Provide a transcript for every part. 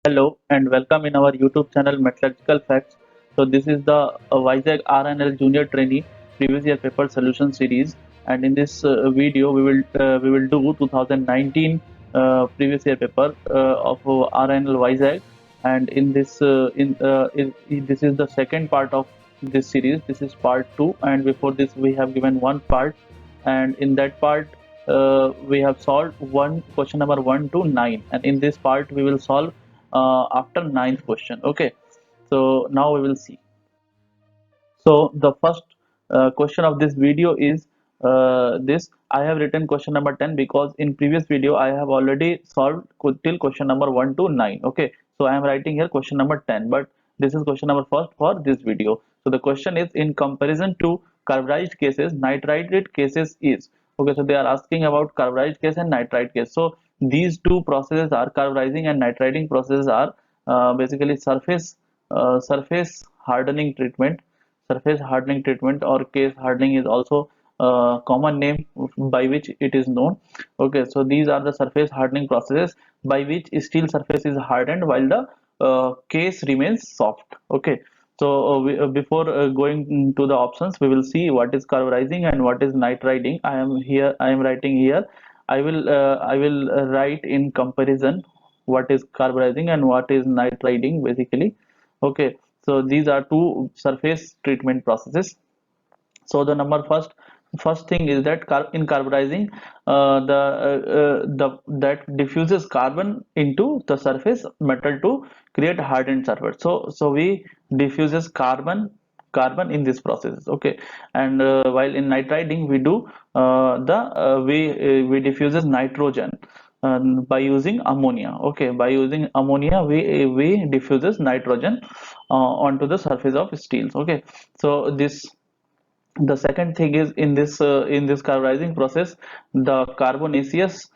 Hello and welcome in our YouTube channel Metallurgical Facts. So this is the Vizag RNL Junior Trainee Previous Year Paper Solution Series, and in this video we will do 2019 previous year paper of RNL Vizag, and in this this is the second part of this series. This is part two, and before this we have given one part, and in that part we have solved one question number 1 to 9, and in this part we will solve after ninth question. Okay, so now we will see. So the first question of this video is this. I have written question number 10 because in previous video I have already solved till question number 1 to 9. Okay, so I am writing here question number 10, but this is question number first for this video. So the question is, in comparison to carburized cases, nitride cases is. Okay, so they are asking about carburized case and nitride case. So these two processes are carburizing and nitriding processes are basically surface hardening treatment. Surface hardening treatment or case hardening is also a common name by which it is known. Okay, so these are the surface hardening processes by which steel surface is hardened while the case remains soft. Okay, so before going to the options, we will see what is carburizing and what is nitriding. I am writing here. I will write in comparison what is carburizing and what is nitriding basically. Okay, so these are two surface treatment processes. So the first thing is that in carburizing, the that diffuses carbon into the surface metal to create hardened surface. So we diffuses carbon in this process. Okay, and while in nitriding we do the we diffuses nitrogen by using ammonia. Okay, by using ammonia we diffuses nitrogen onto the surface of steels. Okay, so this the second thing is, in this carburizing process, the carbonaceous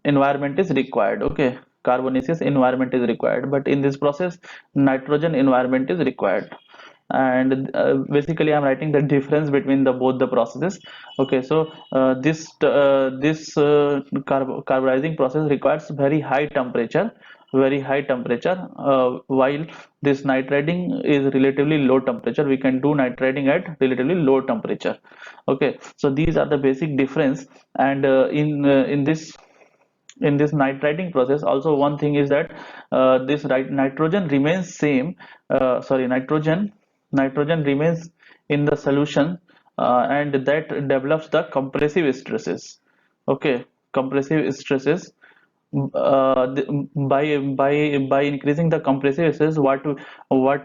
environment is required. Okay, carbonaceous environment is required, but in this process nitrogen environment is required. And basically I'm writing the difference between the both the processes. Okay, so this carburizing process requires very high temperature, while this nitriding is relatively low temperature. We can do nitriding at relatively low temperature. Okay, so these are the basic difference. And in this nitriding process also, one thing is that this nitrogen remains same. Sorry, nitrogen remains in the solution, and that develops the compressive stresses. Okay, compressive stresses. By increasing the compressive stresses, what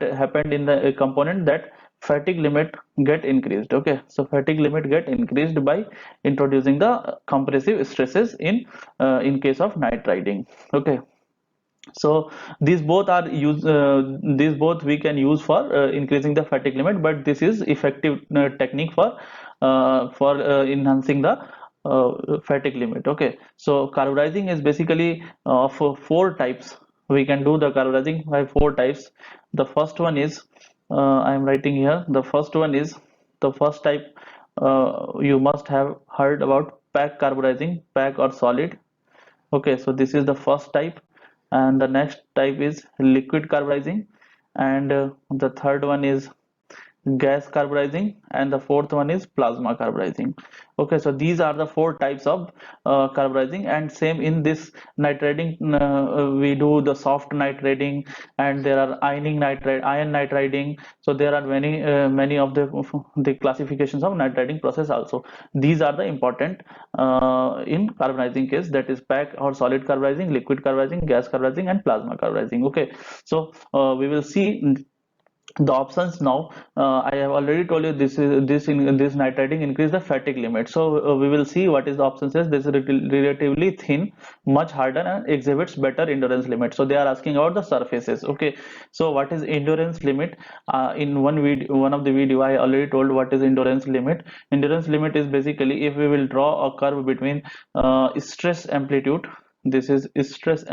happened in the component, that fatigue limit get increased. Okay, so fatigue limit get increased by introducing the compressive stresses in case of nitriding. Okay, so these both we can use for increasing the fatigue limit, but this is effective technique for enhancing the fatigue limit. Okay, so carburizing is basically of four types. We can do the carburizing by four types. The first one is, I am writing here, the first one is the first type. You must have heard about pack carburizing, pack or solid. Okay, so this is the first type, and the next type is liquid carburizing, and the third one is gas carburizing, and the fourth one is plasma carburizing. Okay, so these are the four types of carburizing. And same in this nitriding, we do the soft nitriding, and there are iron nitriding. So there are many of the classifications of nitriding process also. These are the important in carbonizing case, that is pack or solid carburizing, liquid carburizing, gas carburizing, and plasma carburizing. Okay, so we will see the options now. I have already told you this nitriding increase the fatigue limit. So we will see what is the option says. This is relatively thin, much harder, and exhibits better endurance limit. So they are asking about the surfaces. Okay, so what is endurance limit? In one of the video I already told what is endurance limit. Endurance limit is basically if we will draw a curve between stress amplitude. This is stress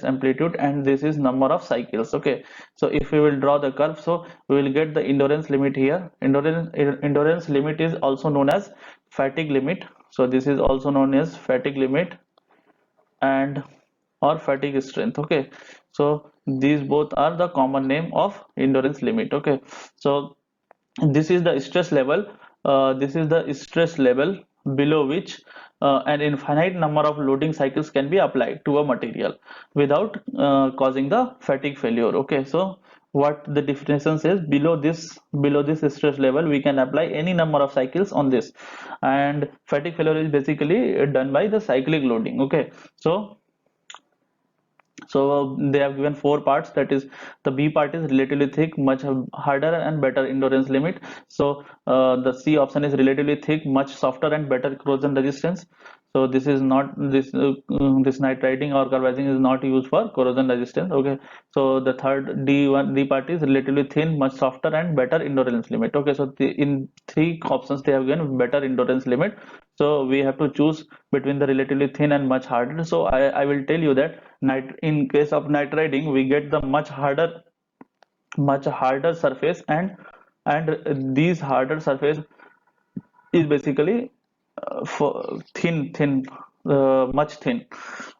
amplitude, and this is number of cycles. Okay, so if we will draw the curve, so we will get the endurance limit here. Endurance limit is also known as fatigue limit. So this is also known as fatigue limit. And or fatigue strength. Okay, so these both are the common name of endurance limit. Okay, so this is the stress level. This is the stress level below which an infinite number of loading cycles can be applied to a material without causing the fatigue failure. Okay, so what the definition says, below this stress level we can apply any number of cycles on this, and fatigue failure is basically done by the cyclic loading. Okay, so they have given four parts. That is, the B part is relatively thick, much harder and better endurance limit. So the C option is relatively thick, much softer and better corrosion resistance. So this is not this nitriding or carbazing is not used for corrosion resistance. Okay. So the third D part is relatively thin, much softer and better endurance limit. Okay. So in three options they have given better endurance limit. So we have to choose between the relatively thin and much harder. So I will tell you that in case of nitriding we get the much harder surface, and these harder surface is basically for much thin,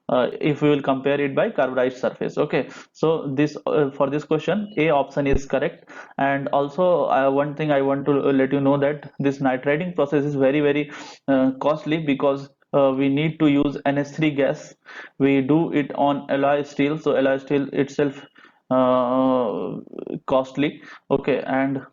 if we will compare it by carbonized surface. Okay, so this for this question A option is correct. And also one thing I want to let you know, that this nitriding process is very very costly, because we need to use NH3 gas. We do it on alloy steel, so alloy steel itself costly. Okay, and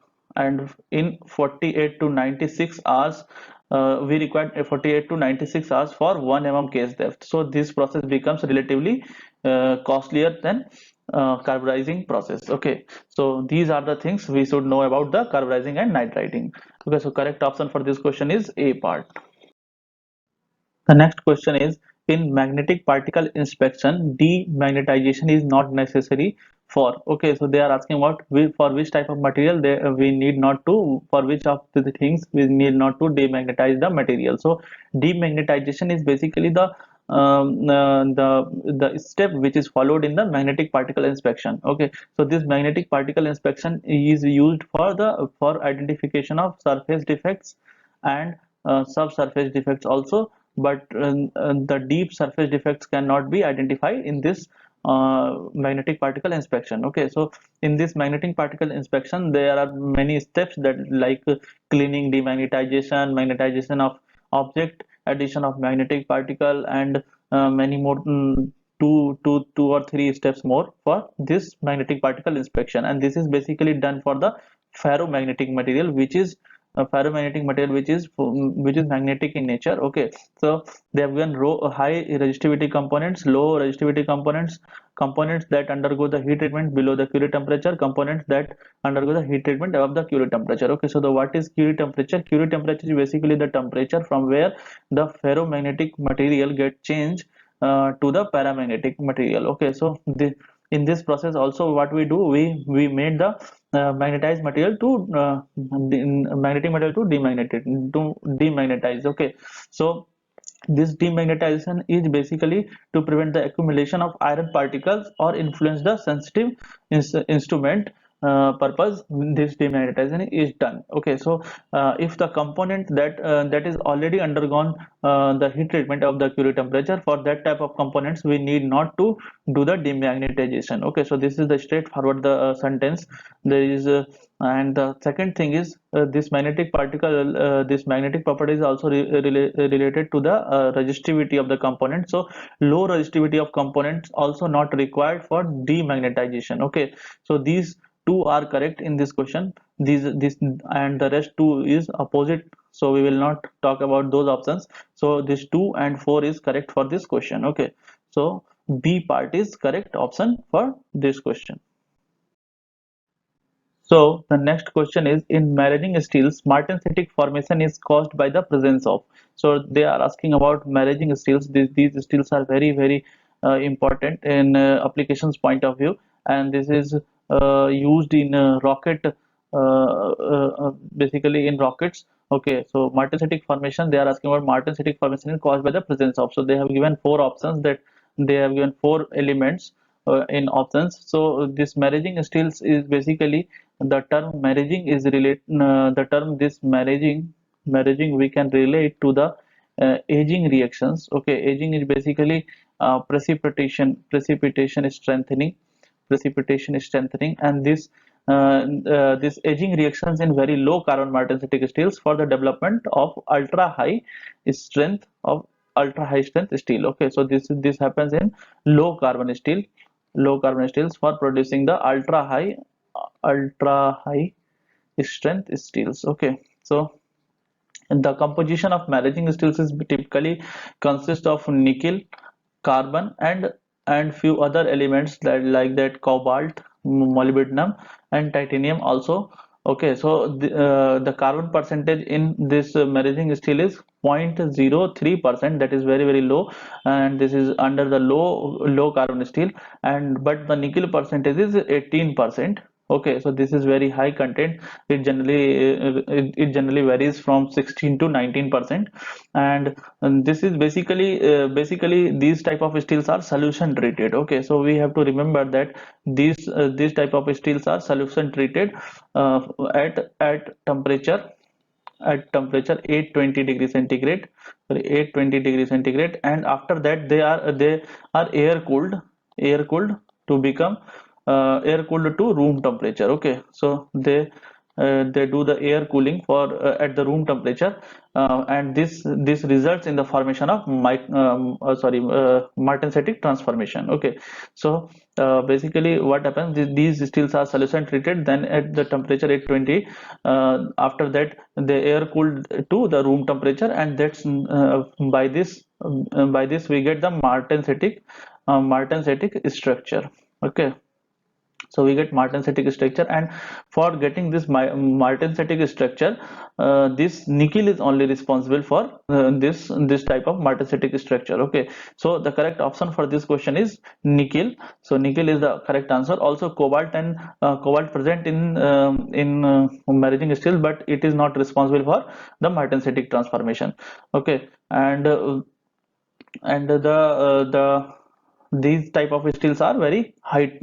in 48 to 96 hours, we require 48 to 96 hours for 1 mm case depth. So this process becomes relatively costlier than carburizing process. Okay, so these are the things we should know about the carburizing and nitriding. Okay, so correct option for this question is A part. The next question is, in magnetic particle inspection, demagnetization is not necessary for. Okay, so they are asking about for which type of material we need not to, for which of the things we need not to demagnetize the material. So demagnetization is basically the step which is followed in the magnetic particle inspection. Okay, so this magnetic particle inspection is used for identification of surface defects and subsurface defects also, but the deep surface defects cannot be identified in this magnetic particle inspection. Okay, so in this magnetic particle inspection there are many steps, that like cleaning, demagnetization, magnetization of object, addition of magnetic particle, and many more, two or three steps more for this magnetic particle inspection. And this is basically done for the ferromagnetic material, which is a ferromagnetic material which is magnetic in nature. Okay, so they have given high resistivity components, low resistivity components that undergo the heat treatment below the Curie temperature, components that undergo the heat treatment above the Curie temperature. Okay, so what is Curie temperature? Curie temperature is basically the temperature from where the ferromagnetic material get changed to the paramagnetic material. Okay, so in this process also what we do, we made the magnetized material to magnetic material to demagnetize. Okay, so this demagnetization is basically to prevent the accumulation of iron particles or influence the sensitive instrument purpose. This demagnetization is done. Okay, so if the component that is already undergone the heat treatment of the Curie temperature, for that type of components we need not to do the demagnetization. Okay, so this is the straightforward the sentence. There is and the second thing is, this magnetic property is also related to the resistivity of the component. So low resistivity of components also not required for demagnetization. Okay, so these two are correct in this question. This and the rest two is opposite, so we will not talk about those options. So this 2 and 4 is correct for this question. Okay, so B part is correct option for this question. So the next question is, in maraging steels, martensitic formation is caused by the presence of. So they are asking about maraging steels. These steels are very very important in applications point of view, and this is used in rocket, basically in rockets. Okay, so martensitic formation, they are asking about martensitic formation is caused by the presence of. So they have given four options, that they have given four elements in options. So this maraging steels is basically, the term maraging is the term this maraging we can relate to the aging reactions. Okay, aging is basically precipitation strengthening, and this aging reactions in very low carbon martensitic steels for the development of ultra high strength steel. Okay, so this happens in low carbon steels for producing the ultra high strength steels. Okay, so the composition of managing steels is typically consists of nickel, carbon, and few other elements that like that cobalt, molybdenum, and titanium also. Okay, so the carbon percentage in this managing steel is 0.03%. That is very very low, and this is under the low carbon steel. And but the nickel percentage is 18%. Okay, so this is very high content. It generally varies from 16 to 19%. And this is basically these type of steels are solution treated. Okay, so we have to remember that these type of steels are solution treated uh, at temperature 820 degrees centigrade, sorry, 820 degrees centigrade, and after that they are air cooled to become air cooled to room temperature. Okay, so they do the air cooling for at the room temperature, and this results in the formation of martensitic transformation. Okay, so basically what happens, these steels are solution treated, then at the temperature 820, after that they air cooled to the room temperature, and that's by this we get the martensitic structure. Okay, so we get martensitic structure, and for getting this martensitic structure, this nickel is only responsible for this type of martensitic structure. Okay, so the correct option for this question is nickel. So nickel is the correct answer. Also cobalt and cobalt present in marine steel, but it is not responsible for the martensitic transformation. Okay, and the these type of steels are very high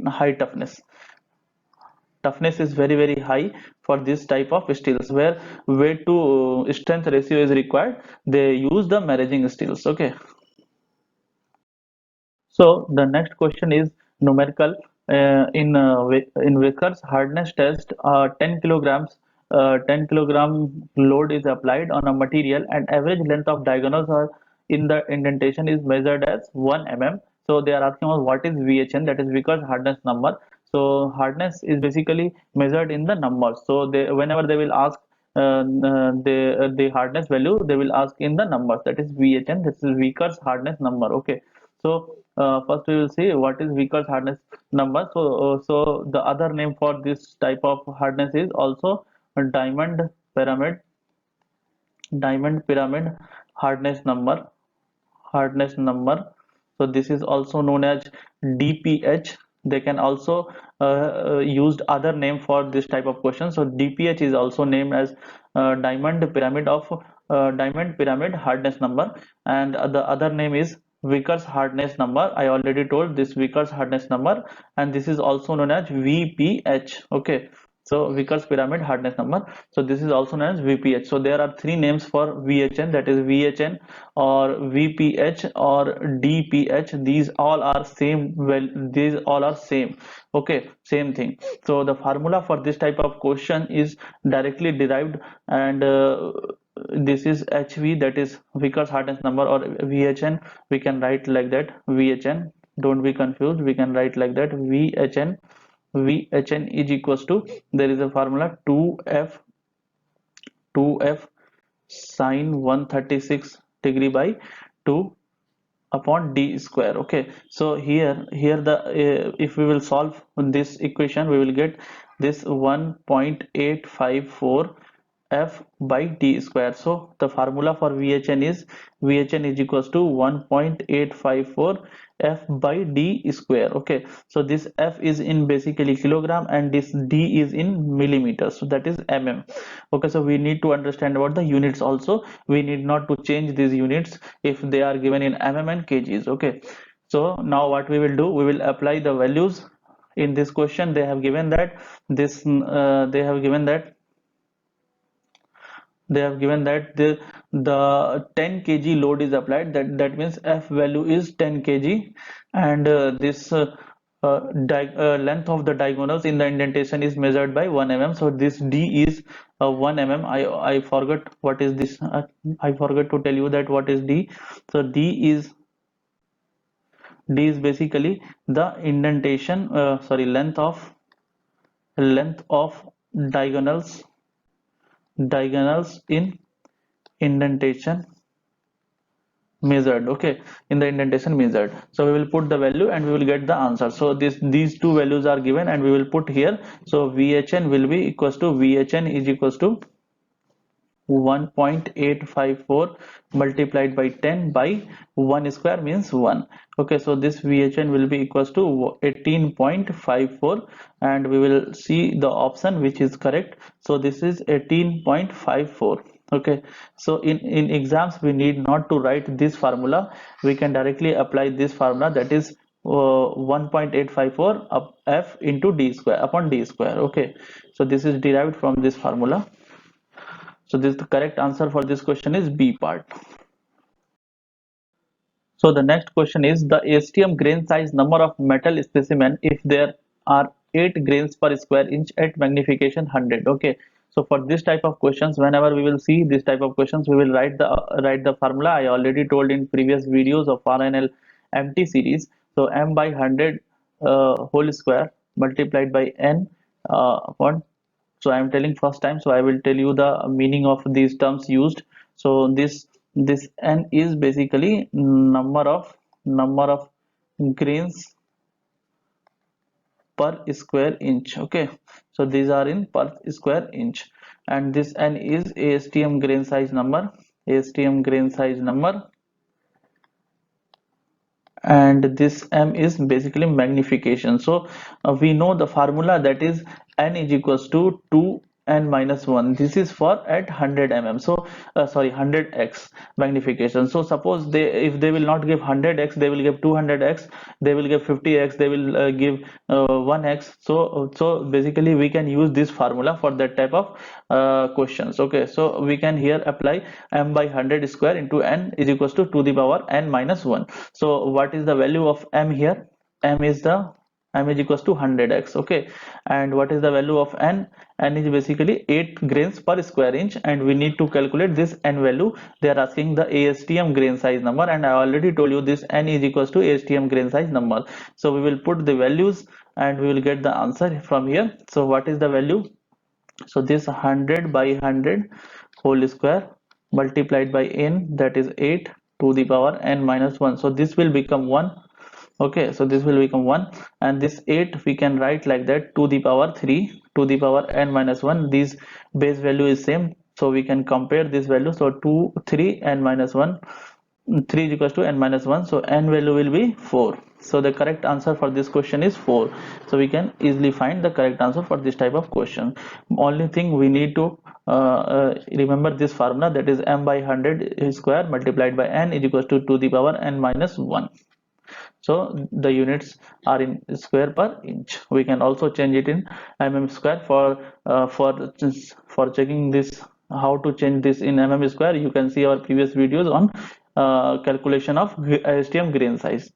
toughness is very very high for this type of steels, where weight to strength ratio is required. They use the maraging steels. Okay, so the next question is numerical. In Vickers hardness test, 10 kilograms 10 kilogram load is applied on a material, and average length of diagonals are in the indentation is measured as 1 mm. So they are asking us what is VHN, that is Vickers hardness number. So hardness is basically measured in the numbers. So they, whenever they will ask the hardness value, they will ask in the numbers, that is VHN. This is Vickers hardness number. Okay, so first we will see what is Vickers hardness number. So the other name for this type of hardness is also diamond pyramid diamond pyramid hardness number. So this is also known as DPH. They can also used other name for this type of question. So DPH is also named as diamond pyramid hardness number, and the other name is Vickers hardness number. I already told this Vickers hardness number, and this is also known as VPH. Okay, so Vickers pyramid hardness number. So this is also known as VPH. So there are three names for VHN, that is VHN or VPH or DPH. These all are same. Well, these all are same. Okay, same thing. So the formula for this type of question is directly derived, and this is HV, that is Vickers hardness number, or VHN. We can write like that, VHN. Don't be confused. We can write like that, VHN. VHN is equals to, there is a formula 2F sine 136 degree by 2 upon d square. Okay, so here the if we will solve this equation, we will get this 1.854 f by d square. So the formula for VHN is equals to 1.854 f by d square. Okay, so this f is in basically kilogram, and this d is in millimeters, so that is mm. Okay, so we need to understand about the units also. We need not to change these units if they are given in mm and kgs. Okay, so now what we will do, we will apply the values in this question. They have given that this they have given that the 10 kg load is applied, that means F value is 10 kg, and this length of the diagonals in the indentation is measured by 1 mm. So this D is 1 mm. I forgot what is this. I forgot to tell you that what is D. So D is basically the indentation, sorry, length of diagonals in indentation measured. Okay, in the indentation measured. So we will put the value and we will get the answer. So these two values are given and we will put here. So VHN will be equals to VHN is equals to 1.854 multiplied by 10 by 1 square means 1. Okay, so this VHN will be equals to 18.54, and we will see the option which is correct. So this is 18.54. Okay, so in exams we need not to write this formula. We can directly apply this formula, that is 1.854 F into D square upon D square. Okay, so this is derived from this formula. So this the correct answer for this question is B part. So the next question is the ASTM grain size number of metal specimen if there are 8 grains per square inch at magnification 100. Okay. So for this type of questions, whenever we will see this type of questions, we will write the formula. I already told in previous videos of RNL MT series. So m by 100 whole square multiplied by n upon, so I am telling first time, so I will tell you the meaning of these terms used. So this n is basically number of grains per square inch. Okay, so these are in per square inch, and this n is ASTM grain size number. ASTM grain size number, and this m is basically magnification. So we know the formula, that is n is equals to 2n minus 1. This is for at 100 mm. So sorry, 100x magnification. So suppose if they will not give 100x, they will give 200x, they will give 50x, they will give 1x. So basically we can use this formula for that type of questions. Okay, so we can here apply m by 100 square into n is equals to the power n minus 1. So what is the value of m here? M is equals to 100x. Okay, and what is the value of n? N is basically 8 grains per square inch, and we need to calculate this n value. They are asking the ASTM grain size number, and I already told you this n is equals to ASTM grain size number. So we will put the values and we will get the answer from here. So what is the value? So this 100 by 100 whole square multiplied by n, that is 8 to the power n minus 1. So this will become 1. Okay, so this will become 1, and this 8 we can write like that, to the power 3 to the power n minus 1. This base value is same, so we can compare this value. So 2 3 n minus 1, 3 is equals to n minus 1, so n value will be 4. So the correct answer for this question is 4. So we can easily find the correct answer for this type of question. Only thing we need to remember this formula, that is m by 100 square multiplied by n is equals to the power n minus 1. So the units are in square per inch. We can also change it in mm square. For checking this, how to change this in mm square, you can see our previous videos on calculation of ASTM grain size.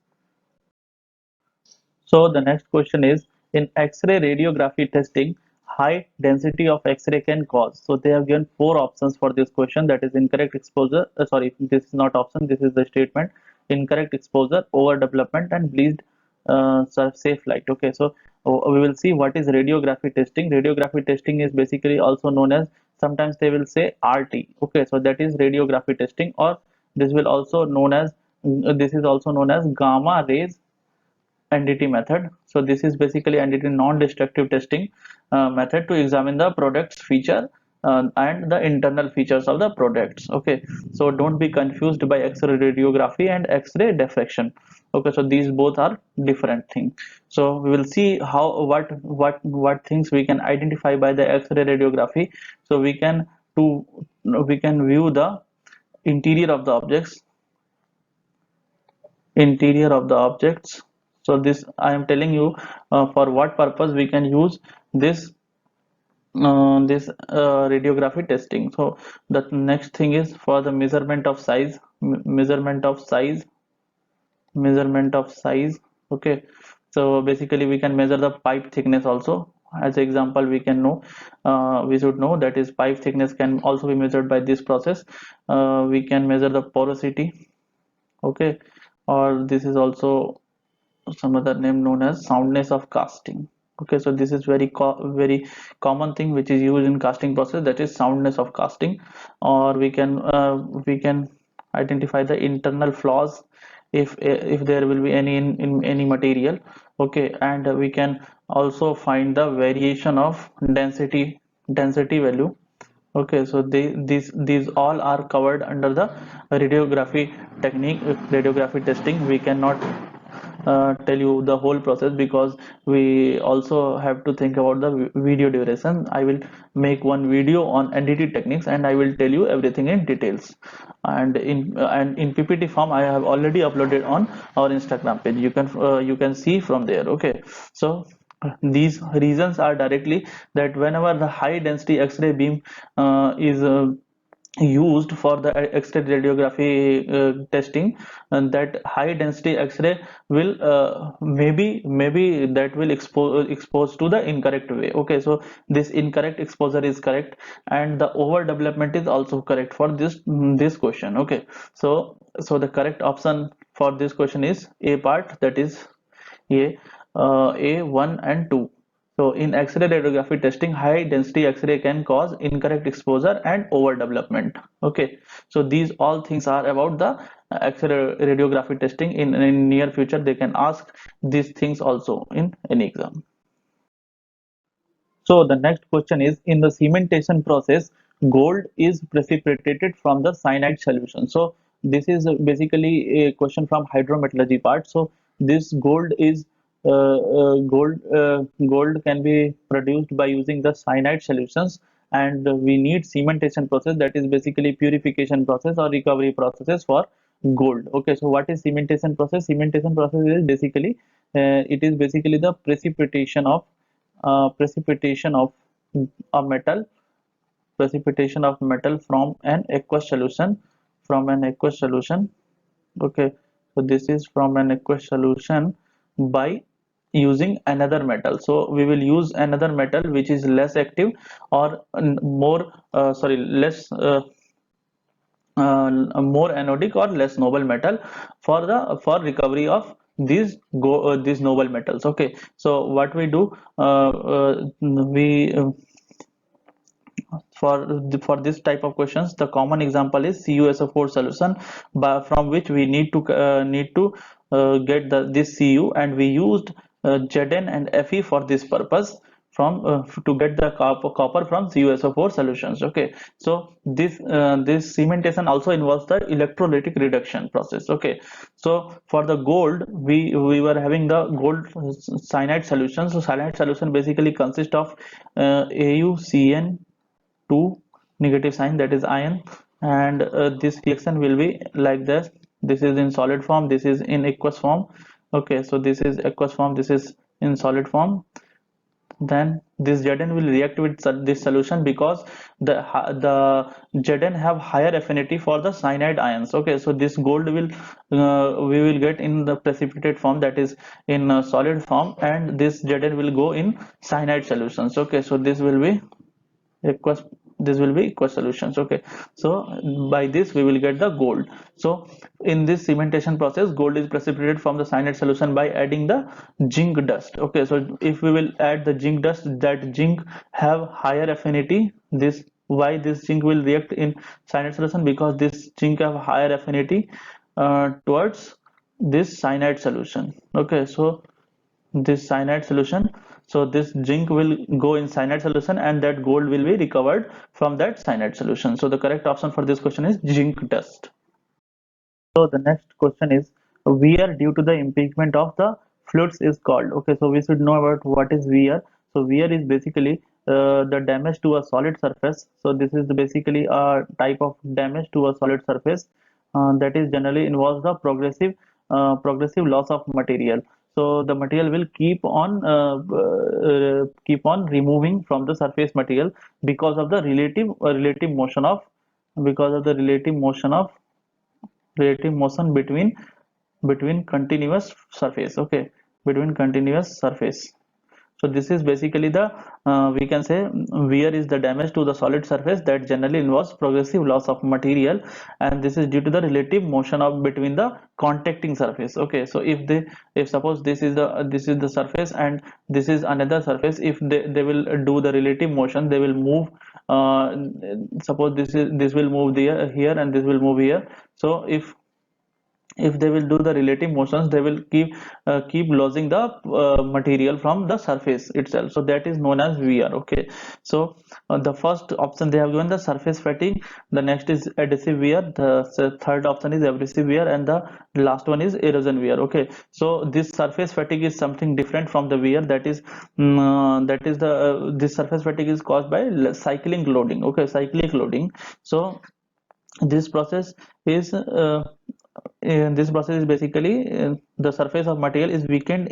So the next question is, in X-ray radiography testing, high density of X-ray can cause. So they have given four options for this question, that is incorrect exposure. Sorry, this is not option. This is the statement. Incorrect exposure, overdevelopment, and bleached safe light. Okay, so we will see what is radiography testing. Radiography testing is basically also known as, sometimes they will say RT. Okay, so that is radiography testing, or this will also known as this is also known as gamma rays NDT method. So this is basically NDT non-destructive testing method to examine the product's feature and the internal features of the products. Okay, so don't be confused by X-ray radiography and X-ray diffraction. Okay, so these both are different things. So we will see how what things we can identify by the X-ray radiography. So we can view the interior of the objects. So this I am telling you for what purpose we can use this this radiography testing. So the next thing is for the measurement of size, measurement of size. Okay, so basically we can measure the pipe thickness also. As example, we can know, we should know that is pipe thickness can also be measured by this process. We can measure the porosity. Okay, or this is also some other name known as soundness of casting. Okay, so this is very common thing which is used in casting process, that is soundness of casting. Or we can identify the internal flaws if there will be any in any material. Okay, and we can also find the variation of density value. Okay, so these all are covered under the radiography technique, radiography testing. We cannot tell you the whole process because we also have to think about the video duration. I will make one video on NDT techniques and I will tell you everything in details. And in PPT form I have already uploaded on our Instagram page. You can see from there. Okay, so these reasons are directly that whenever the high density X-ray beam is used for the X-ray radiography testing, and that high density X-ray will maybe that will expose to the incorrect way. Okay, so this incorrect exposure is correct, and the overdevelopment is also correct for this question. Okay, so the correct option for this question is A part, that is A, A1 and 2. So in X-ray radiography testing, high density X-ray can cause incorrect exposure and overdevelopment. Okay, so these all things are about the X-ray radiography testing. In near future, they can ask these things also in any exam. So the next question is, in the cementation process, gold is precipitated from the cyanide solution. So this is basically a question from hydrometallurgy part. So this gold can be produced by using the cyanide solutions, and we need cementation process, that is basically purification process or recovery processes for gold. Okay, so what is cementation process? Cementation process is basically it is basically the precipitation of a metal from an aqueous solution, okay, so this is from an aqueous solution by using another metal. So we will use another metal which is less active or more sorry less more anodic or less noble metal for recovery of these noble metals. Okay, so what we do, we for this type of questions, the common example is CuSO4 solution, from which we need to get this Cu, and we used Zn and Fe for this purpose, to get the copper from CuSO4 solutions. Okay, so this cementation also involves the electrolytic reduction process. Okay, so for the gold, we were having the gold cyanide solution. So cyanide solution basically consists of AuCN 2 negative sign, that is ion, and this reaction will be like this is in solid form, this is in aqueous form. Okay, so this is aqueous form, this is in solid form. Then this Zn will react with this solution because the Zn have higher affinity for the cyanide ions. Okay, so this gold will we will get in the precipitate form, that is in solid form, and this Zn will go in cyanide solutions. Okay, so aqueous this will be aqueous solutions. Okay, so by this we will get the gold. So in this cementation process, gold is precipitated from the cyanide solution by adding the zinc dust. Okay, so if we will add the zinc dust, that zinc have higher affinity. This why this zinc will react in cyanide solution, because this zinc have higher affinity towards this cyanide solution. Okay, so this cyanide solution, so this zinc will go in cyanide solution, and that gold will be recovered from that cyanide solution. So the correct option for this question is zinc dust. So the next question is, wear due to the impeachment of the fluids is called. Okay, so we should know about what is wear. So wear is basically the damage to a solid surface. So this is basically a type of damage to a solid surface that is generally involves the progressive loss of material. So the material will keep on removing from the surface material because of the relative motion of because of the relative motion between continuous surface. Okay, between continuous surface. So this is basically the we can say wear is the damage to the solid surface that generally involves progressive loss of material, and this is due to the relative motion of between the contacting surface. Okay, so if suppose this is the surface and this is another surface, if they will do the relative motion, they will move. Suppose this will move there here and this will move here. So if they will do the relative motions, they will keep losing the material from the surface itself. So that is known as wear. Okay, so the first option they have given the surface fatigue, the next is adhesive wear, the third option is abrasive wear, and the last one is erosion wear. Okay, so this surface fatigue is something different from the wear. That is the this surface fatigue is caused by cyclic loading. Okay, cyclic loading. So this process is this process is basically the surface of material is weakened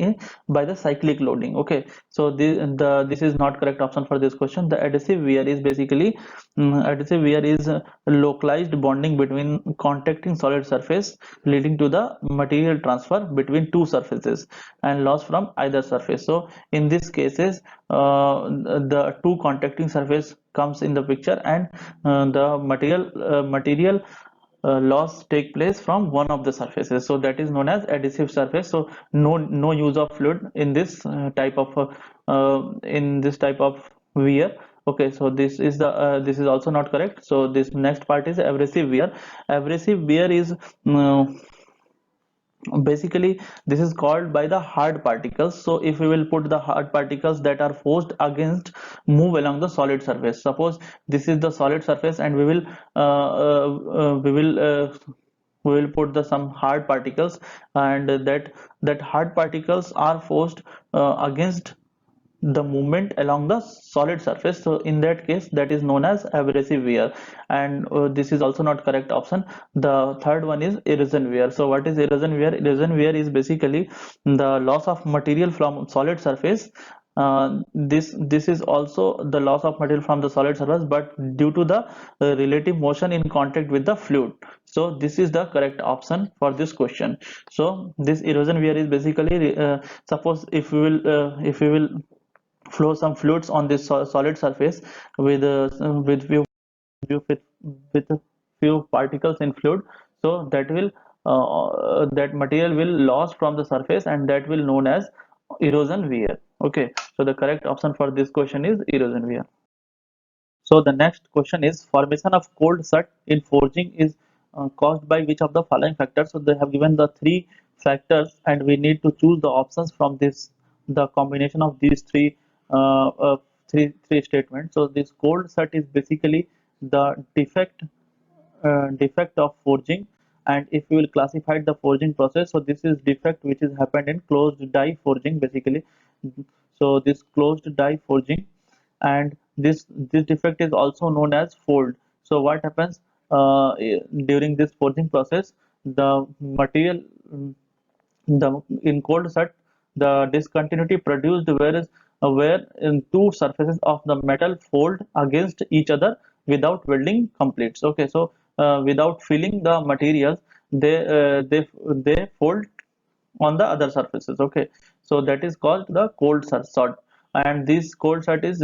by the cyclic loading. Okay, so this is not correct option for this question. The adhesive wear is basically adhesive wear is localized bonding between contacting solid surface, leading to the material transfer between two surfaces and loss from either surface. So in these cases, the two contacting surface comes in the picture, and the material loss take place from one of the surfaces. So that is known as adhesive surface. So no use of fluid in this type of wear. Okay, so this is also not correct. So this next part is abrasive wear. Abrasive wear is basically this is called by the hard particles. So if we will put the hard particles that are forced against move along the solid surface. Suppose this is the solid surface and we will put the some hard particles, and that hard particles are forced against the movement along the solid surface. So in that case, that is known as abrasive wear. And this is also not correct option. The third one is erosion wear. So what is erosion wear? Erosion wear is basically the loss of material from solid surface. This is also the loss of material from the solid surface, but due to the relative motion in contact with the fluid. So this is the correct option for this question. So this erosion wear is basically suppose if we will flow some fluids on this solid surface with with, with a few particles in fluid. So that material will loss from the surface, and that will known as erosion wear. Okay, so the correct option for this question is erosion wear. So the next question is formation of cold shut in forging is caused by which of the following factors? So they have given the three factors, and we need to choose the options from this, the combination of these three statements. So this cold shut is basically the defect of forging, and if we will classify the forging process, so this is defect which is happened in closed die forging basically. So this closed die forging, and this defect is also known as fold. So what happens during this forging process, the material the in cold shut, the discontinuity produced where in two surfaces of the metal fold against each other without welding completes. Okay, so without filling the materials, they fold on the other surfaces. Okay, so that is called the cold shut, and this cold shut is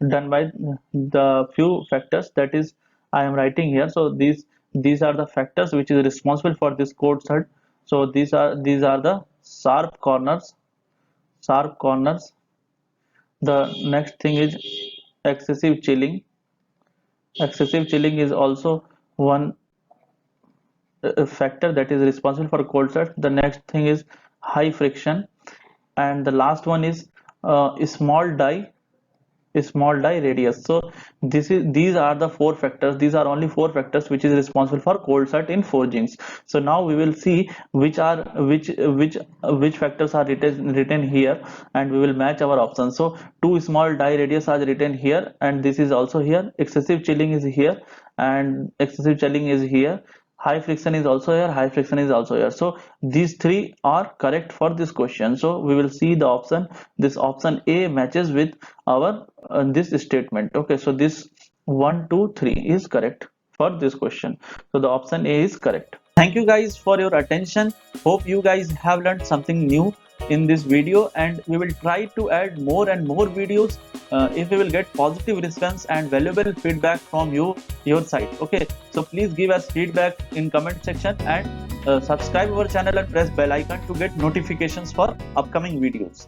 done by the few factors that is I am writing here. So these are the factors which is responsible for this cold shut. So these are the sharp corners. The next thing is excessive chilling. Excessive chilling is also one factor that is responsible for cold shut. The next thing is high friction, and the last one is small die radius. So these are the four factors. These are only four factors which is responsible for cold shut in forgings. So now we will see which factors are written here, and we will match our options. So two small die radius are written here, and this is also here. Excessive chilling is here, and excessive chilling is here. high friction is also here, high friction is also here. So these three are correct for this question. So we will see the option, this option A matches with our this statement. Okay, so this 1 2 3 is correct for this question. So the option A is correct. Thank you guys for your attention. Hope you guys have learned something new in this video, and we will try to add more and more videos if we will get positive response and valuable feedback from your side. Okay, so please give us feedback in comment section, and subscribe our channel and press bell icon to get notifications for upcoming videos.